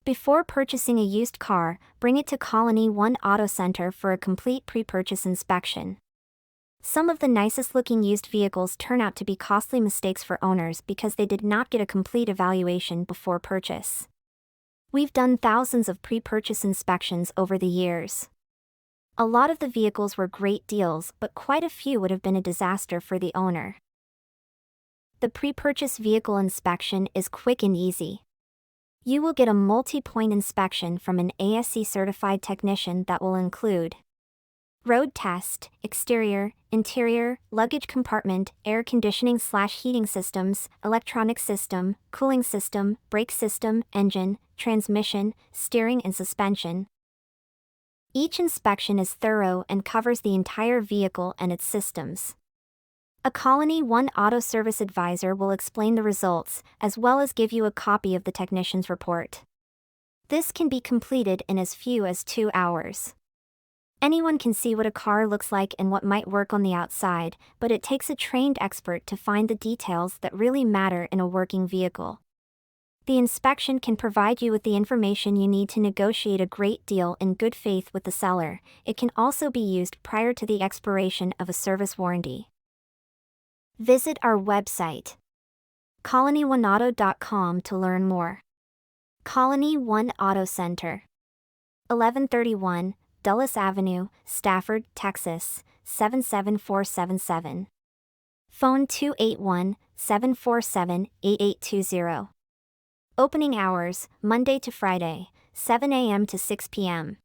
Before purchasing a used car, bring it to Colony One Auto Center for a complete pre-purchase inspection. Some of the nicest looking used vehicles turn out to be costly mistakes for owners because they did not get a complete evaluation before purchase. We've done thousands of pre-purchase inspections over the years. A lot of the vehicles were great deals, but quite a few would have been a disaster for the owner. The pre-purchase vehicle inspection is quick and easy. You will get a multi-point inspection from an ASE-certified technician that will include road test, exterior, interior, luggage compartment, air conditioning/heating systems, electronic system, cooling system, brake system, engine, transmission, steering and suspension. Each inspection is thorough and covers the entire vehicle and its systems. A Colony One Auto Service advisor will explain the results, as well as give you a copy of the technician's report. This can be completed in as few as 2 hours. Anyone can see what a car looks like and what might work on the outside, but it takes a trained expert to find the details that really matter in a working vehicle. The inspection can provide you with the information you need to negotiate a great deal in good faith with the seller. It can also be used prior to the expiration of a service warranty. Visit our website, colonyoneauto.com, to learn more. Colony One Auto Center, 1131 Dulles Avenue, Stafford, Texas, 77477. Phone 281-747-8820. Opening hours, Monday to Friday, 7 a.m. to 6 p.m.